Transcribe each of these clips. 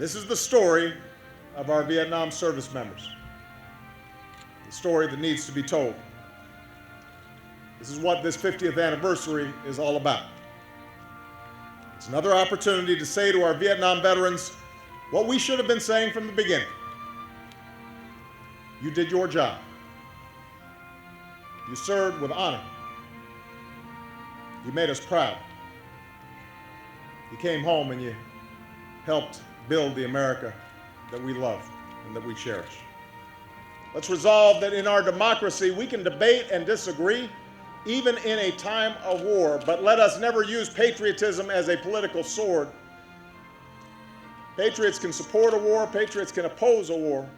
This is the story of our Vietnam service members, the story that needs to be told. This is what this 50th anniversary is all about. It's another opportunity to say to our Vietnam veterans what we should have been saying from the beginning. You did your job. You served with honor. You made us proud. You came home and you helped build the America that we love and that we cherish. Let's resolve that in our democracy we can debate and disagree, even in a time of war, but let us never use patriotism as a political sword. Patriots can support a war, patriots can oppose a war,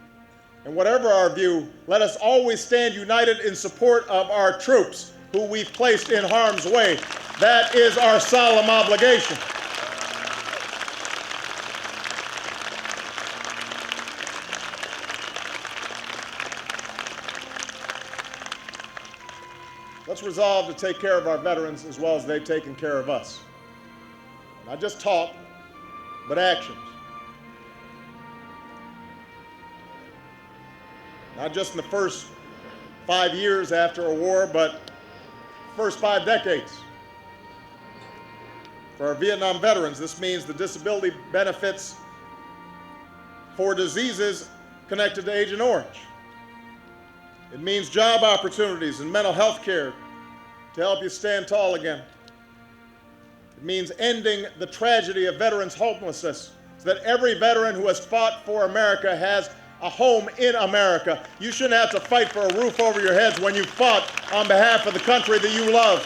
and whatever our view, let us always stand united in support of our troops who we've placed in harm's way. That is our solemn obligation. Let's resolve to take care of our veterans as well as they've taken care of us. Not just talk, but actions. Not just in the first 5 years after a war, but first 5 decades. For our Vietnam veterans, this means the disability benefits for diseases connected to Agent Orange. It means job opportunities and mental health care to help you stand tall again. It means ending the tragedy of veterans' homelessness so that every veteran who has fought for America has a home in America. You shouldn't have to fight for a roof over your heads when you fought on behalf of the country that you love.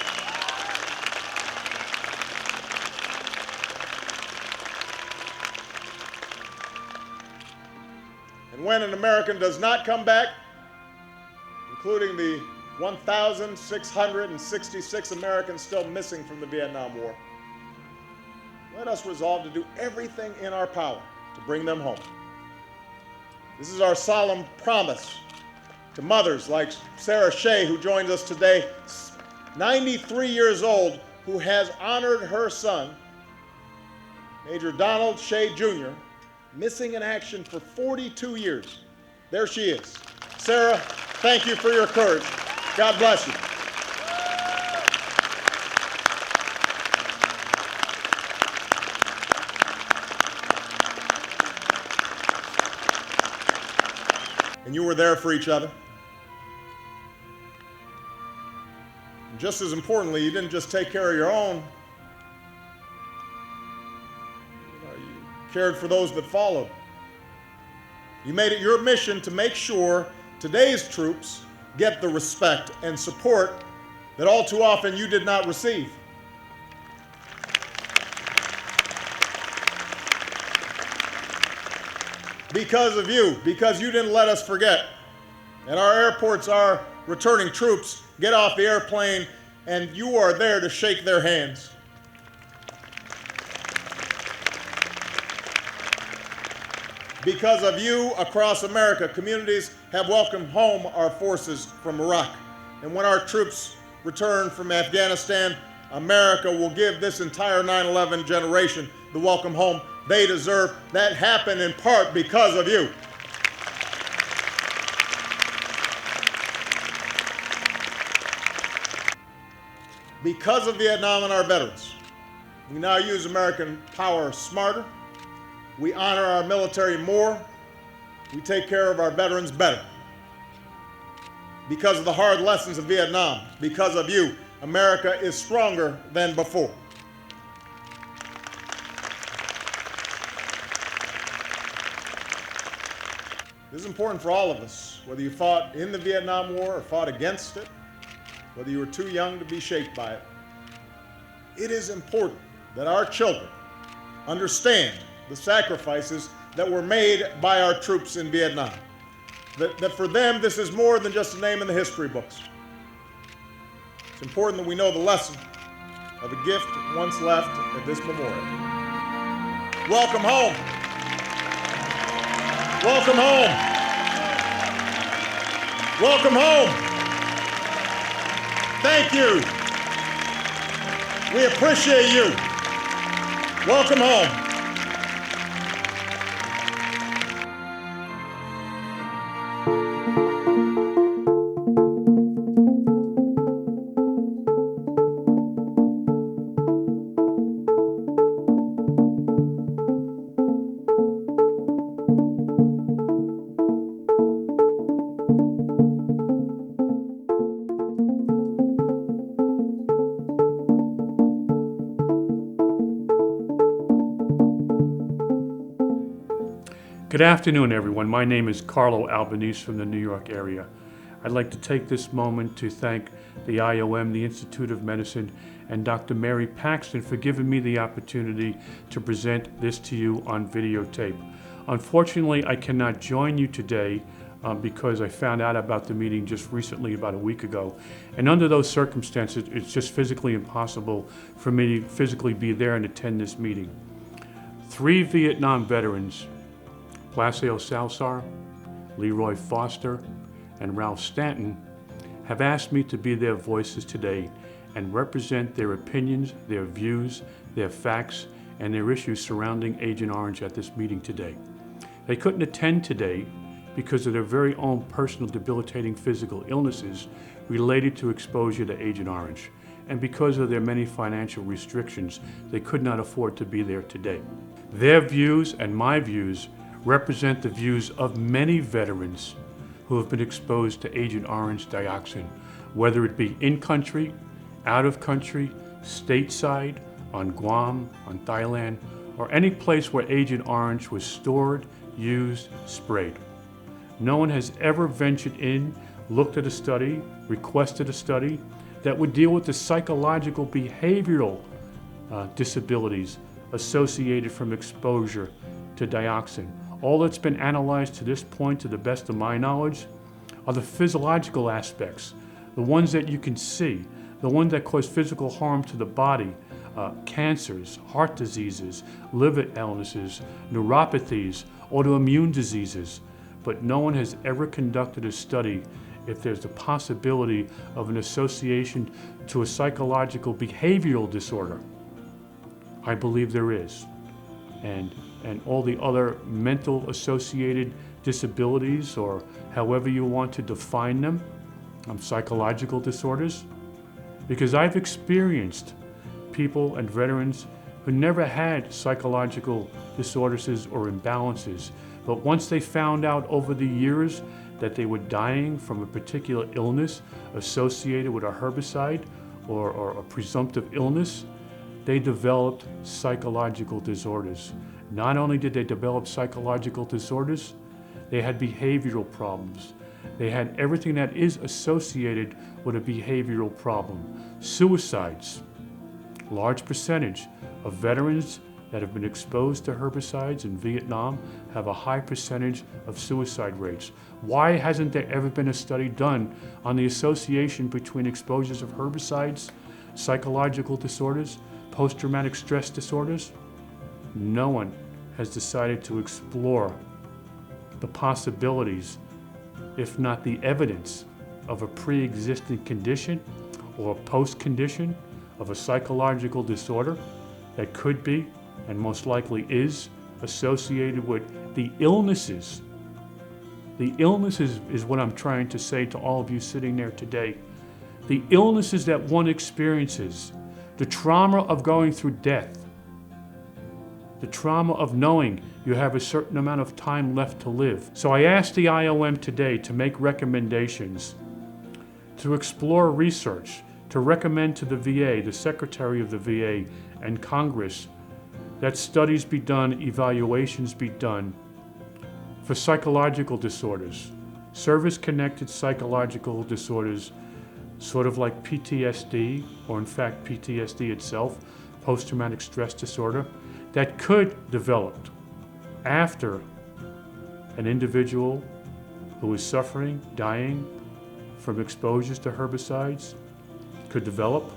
And when an American does not come back, including the 1,666 Americans still missing from the Vietnam War, let us resolve to do everything in our power to bring them home. This is our solemn promise to mothers like Sarah Shea, who joins us today, 93 years old, who has honored her son, Major Donald Shea Jr., missing in action for 42 years. There she is. Sarah, thank you for your courage. God bless you. And you were there for each other. And just as importantly, you didn't just take care of your own. You cared for those that followed. You made it your mission to make sure today's troops get the respect and support that all too often you did not receive. Because of you, because you didn't let us forget. At our airports, our returning troops get off the airplane and you are there to shake their hands. Because of you, across America, communities have welcomed home our forces from Iraq. And when our troops return from Afghanistan, America will give this entire 9/11 generation the welcome home they deserve. That happened in part because of you. Because of Vietnam and our veterans, we now use American power smarter. We honor our military more. We take care of our veterans better. Because of the hard lessons of Vietnam, because of you, America is stronger than before. This is important for all of us, whether you fought in the Vietnam War or fought against it, whether you were too young to be shaped by it. It is important that our children understand the sacrifices that were made by our troops in Vietnam. That for them, this is more than just a name in the history books. It's important that we know the lesson of a gift once left at this memorial. Welcome home. Welcome home. Welcome home. Thank you. We appreciate you. Welcome home. Good afternoon, everyone. My name is Carlo Albanese from the New York area. I'd like to take this moment to thank the IOM, the Institute of Medicine, and Dr. Mary Paxton for giving me the opportunity to present this to you on videotape. Unfortunately, I cannot join you today because I found out about the meeting just recently, about a week ago. And under those circumstances, it's just physically impossible for me to physically be there and attend this meeting. 3 Vietnam veterans, Blasio Salsar, Leroy Foster, and Ralph Stanton, have asked me to be their voices today and represent their opinions, their views, their facts, and their issues surrounding Agent Orange at this meeting today. They couldn't attend today because of their very own personal debilitating physical illnesses related to exposure to Agent Orange. And because of their many financial restrictions, they could not afford to be there today. Their views and my views represent the views of many veterans who have been exposed to Agent Orange dioxin, whether it be in country, out of country, stateside, on Guam, on Thailand, or any place where Agent Orange was stored, used, sprayed. No one has ever ventured in, looked at a study, requested a study that would deal with the psychological behavioral disabilities associated from exposure to dioxin. All that's been analyzed to this point, to the best of my knowledge, are the physiological aspects, the ones that you can see, the ones that cause physical harm to the body, cancers, heart diseases, liver illnesses, neuropathies, autoimmune diseases. But no one has ever conducted a study if there's the possibility of an association to a psychological behavioral disorder. I believe there is. And all the other mental associated disabilities, or however you want to define them, psychological disorders. Because I've experienced people and veterans who never had psychological disorders or imbalances, but once they found out over the years that they were dying from a particular illness associated with a herbicide or a presumptive illness, they developed psychological disorders. Not only did they develop psychological disorders, they had behavioral problems. They had everything that is associated with a behavioral problem. Suicides. Large percentage of veterans that have been exposed to herbicides in Vietnam have a high percentage of suicide rates. Why hasn't there ever been a study done on the association between exposures of herbicides, psychological disorders, post-traumatic stress disorders? No one has decided to explore the possibilities, if not the evidence, of a pre-existing condition or a post-condition of a psychological disorder that could be, and most likely is, associated with the illnesses. The illnesses is what I'm trying to say to all of you sitting there today. The illnesses that one experiences, the trauma of going through death, the trauma of knowing you have a certain amount of time left to live. So I asked the IOM today to make recommendations, to explore research, to recommend to the VA, the Secretary of the VA, and Congress, that studies be done, evaluations be done for psychological disorders, service-connected psychological disorders, sort of like PTSD, or in fact PTSD itself, post-traumatic stress disorder, that could develop after an individual who is suffering, dying from exposures to herbicides could develop,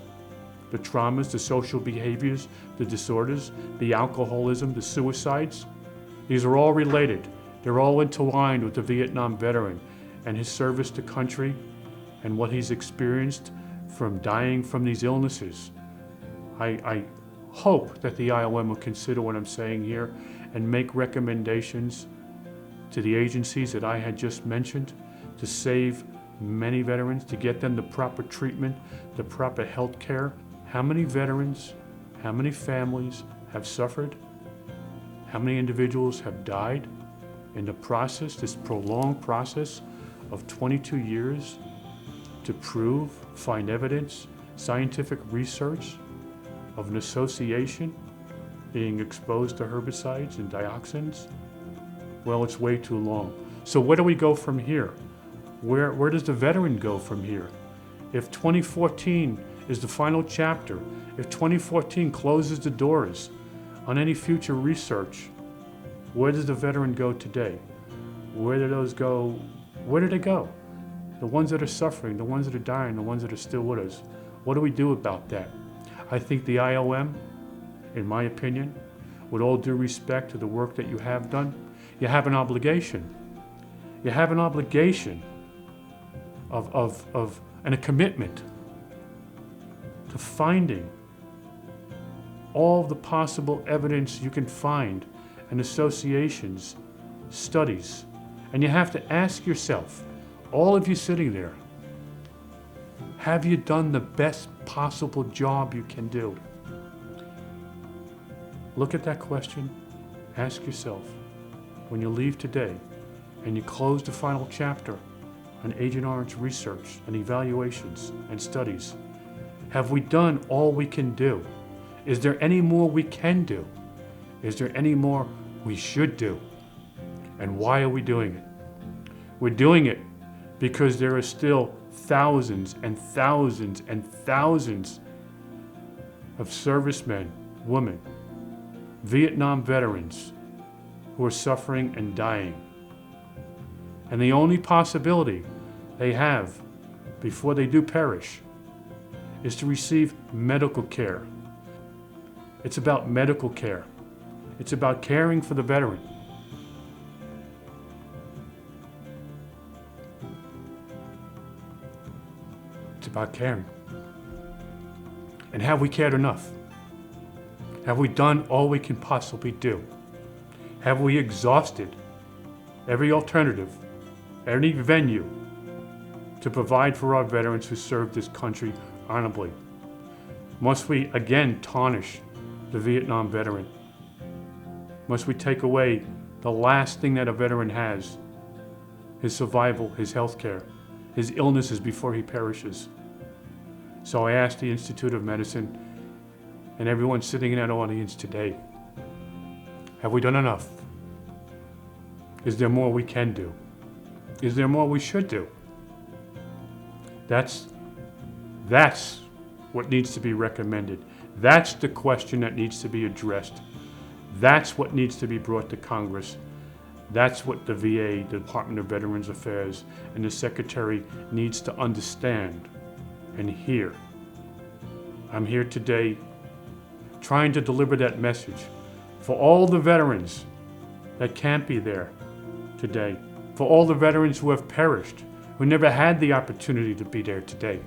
the traumas, the social behaviors, the disorders, the alcoholism, the suicides. These are all related. They're all intertwined with the Vietnam veteran and his service to country and what he's experienced from dying from these illnesses. I hope that the IOM will consider what I'm saying here and make recommendations to the agencies that I had just mentioned to save many veterans, to get them the proper treatment, the proper health care. How many veterans, how many families have suffered? How many individuals have died in the process, this prolonged process of 22 years to prove, find evidence, scientific research of an association being exposed to herbicides and dioxins Well, it's way too long. So where do we go from here? Where does the veteran go from here? If 2014 is the final chapter, if 2014 closes the doors on any future research, where does the veteran go today? Where do those go? Where do they go? The ones that are suffering, the ones that are dying, the ones that are still with us. What do we do about that? I think the IOM, in my opinion, with all due respect to the work that you have done, you have an obligation. You have an obligation and a commitment to finding all the possible evidence you can find and associations, studies. And you have to ask yourself, all of you sitting there, have you done the best possible job you can do? Look at that question, ask yourself, when you leave today and you close the final chapter on Agent Orange research and evaluations and studies, have we done all we can do? Is there any more we can do? Is there any more we should do? And why are we doing it? We're doing it because there are still thousands and thousands and thousands of servicemen, women, Vietnam veterans who are suffering and dying. And the only possibility they have before they do perish is to receive medical care. It's about medical care. It's about caring for the veteran. It's about caring. And have we cared enough? Have we done all we can possibly do? Have we exhausted every alternative, any venue to provide for our veterans who served this country honorably? Must we again tarnish the Vietnam veteran? Must we take away the last thing that a veteran has, his survival, his health care, his illnesses before he perishes? So I ask the Institute of Medicine and everyone sitting in that audience today, have we done enough? Is there more we can do? Is there more we should do? That's what needs to be recommended. That's the question that needs to be addressed. That's what needs to be brought to Congress. That's what the VA, the Department of Veterans Affairs, and the Secretary needs to understand and hear. I'm here today trying to deliver that message for all the veterans that can't be there today, for all the veterans who have perished, who never had the opportunity to be there today,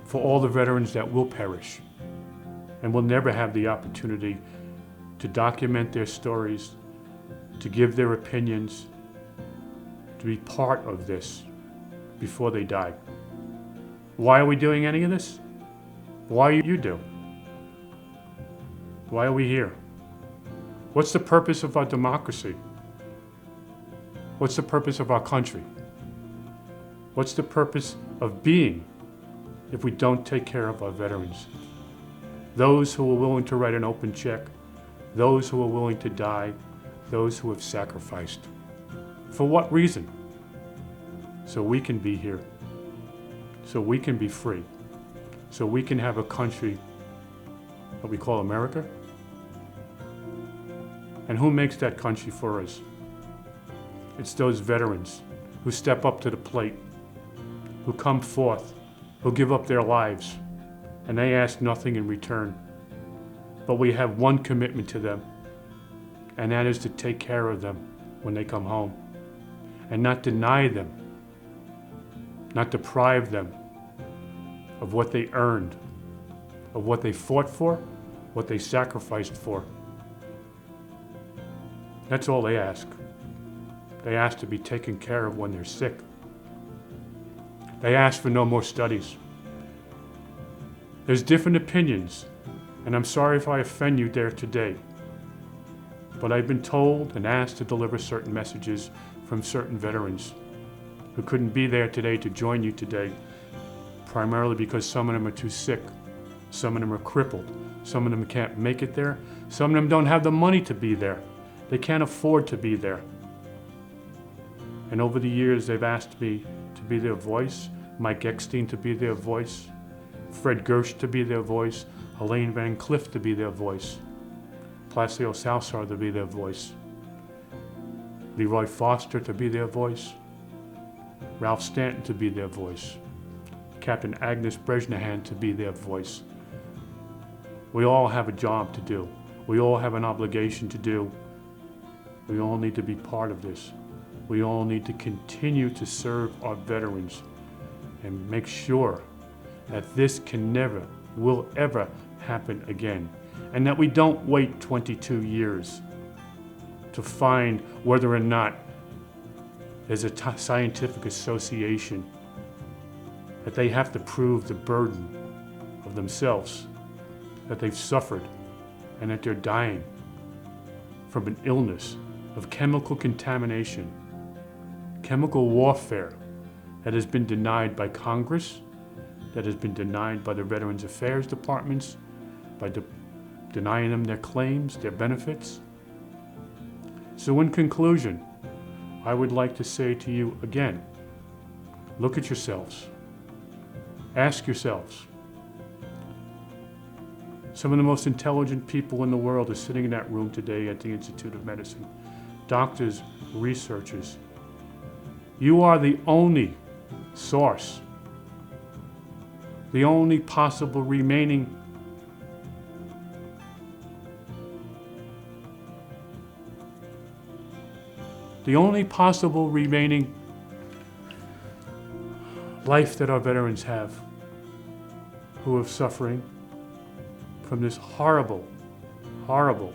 for all the veterans that will perish and will never have the opportunity to document their stories, to give their opinions, to be part of this before they die. Why are we doing any of this? Why are you do? Why are we here? What's the purpose of our democracy? What's the purpose of our country? What's the purpose of being if we don't take care of our veterans? Those who are willing to write an open check, those who are willing to die, those who have sacrificed. For what reason? So we can be here, so we can be free, so we can have a country that we call America. And who makes that country for us? It's those veterans who step up to the plate, who come forth, who give up their lives, and they ask nothing in return. But we have one commitment to them, and that is to take care of them when they come home, and not deny them, not deprive them of what they earned, of what they fought for, what they sacrificed for. That's all they ask. They ask to be taken care of when they're sick. They ask for no more studies. There's different opinions, and I'm sorry if I offend you there today, but I've been told and asked to deliver certain messages from certain veterans who couldn't be there today to join you today, primarily because some of them are too sick, some of them are crippled, some of them can't make it there, some of them don't have the money to be there. They can't afford to be there. And over the years, they've asked me to be their voice, Mike Eckstein to be their voice, Fred Gersh to be their voice, Elaine Van Cliff to be their voice, Placio Salsar to be their voice, Leroy Foster to be their voice, Ralph Stanton to be their voice, Captain Agnes Bresnahan to be their voice. We all have a job to do. We all have an obligation to do. We all need to be part of this. We all need to continue to serve our veterans and make sure that this can never, will ever happen again. And that we don't wait 22 years to find whether or not there's a scientific association, that they have to prove the burden of themselves, that they've suffered, and that they're dying from an illness of chemical contamination, chemical warfare that has been denied by Congress, that has been denied by the Veterans Affairs departments, by denying them their claims, their benefits. So in conclusion, I would like to say to you again, look at yourselves. Ask yourselves. Some of the most intelligent people in the world are sitting in that room today at the Institute of Medicine. Doctors, researchers. You are the only source, the only possible remaining life that our veterans have, who are suffering from this horrible, horrible,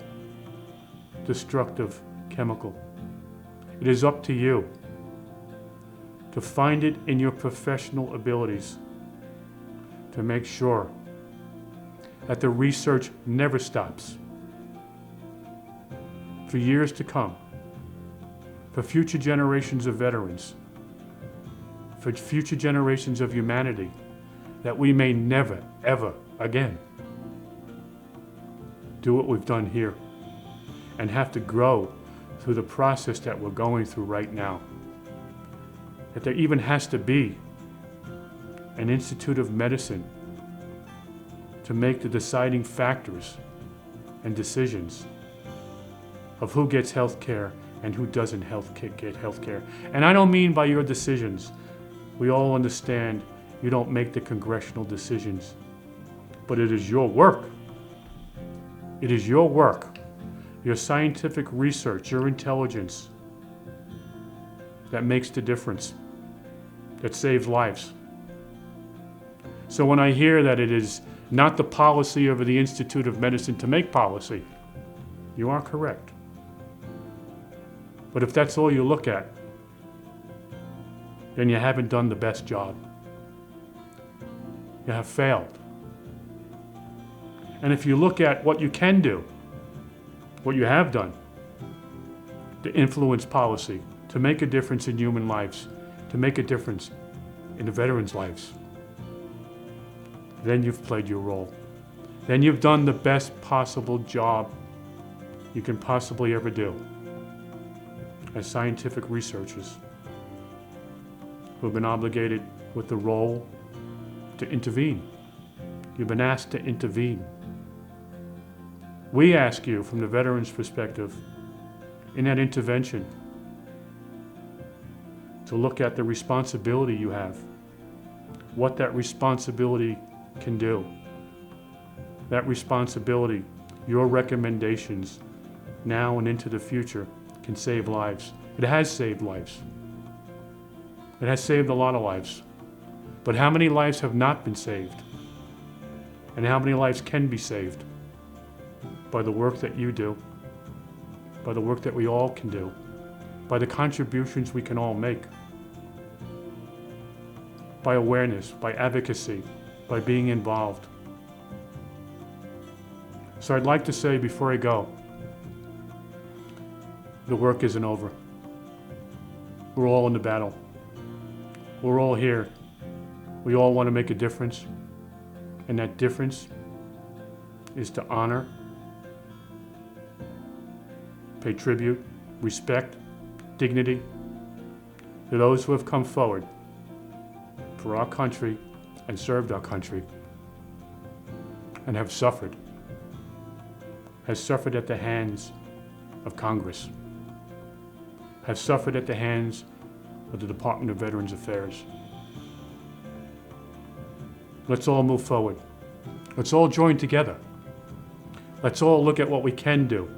destructive chemical. It is up to you to find it in your professional abilities to make sure that the research never stops for years to come, for future generations of veterans, for future generations of humanity, that we may never, ever again do what we've done here and have to grow through the process that we're going through right now. That there even has to be an Institute of Medicine to make the deciding factors and decisions of who gets health care and who doesn't get health care. And I don't mean by your decisions. We all understand you don't make the congressional decisions, but it is your work. It is your work, your scientific research, your intelligence that makes the difference, that saves lives. So when I hear that it is not the policy of the Institute of Medicine to make policy, you are correct. But if that's all you look at, then you haven't done the best job. You have failed. And if you look at what you can do, what you have done, to influence policy, to make a difference in human lives, to make a difference in the veterans' lives, then you've played your role. Then you've done the best possible job you can possibly ever do as scientific researchers who have been obligated with the role to intervene. You've been asked to intervene. We ask you, from the veterans' perspective, in that intervention, to look at the responsibility you have, what that responsibility can do. That responsibility, your recommendations, now and into the future, can save lives. It has saved lives. It has saved a lot of lives. But how many lives have not been saved? And how many lives can be saved? By the work that you do, by the work that we all can do, by the contributions we can all make, by awareness, by advocacy, by being involved. So I'd like to say before I go, the work isn't over. We're all in the battle. We're all here. We all want to make a difference. And that difference is to honor pay tribute, respect, dignity to those who have come forward for our country and served our country and have suffered at the hands of Congress, have suffered at the hands of the Department of Veterans Affairs. Let's all move forward. Let's all join together. Let's all look at what we can do.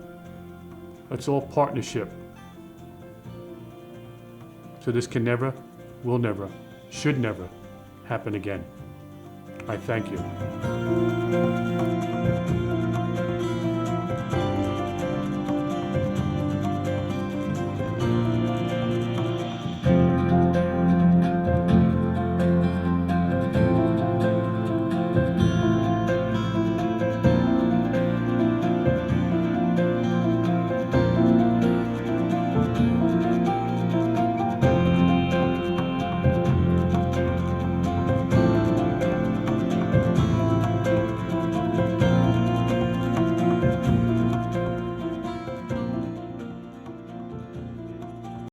Let's all partnership. So this can never, will never, should never happen again. I thank you.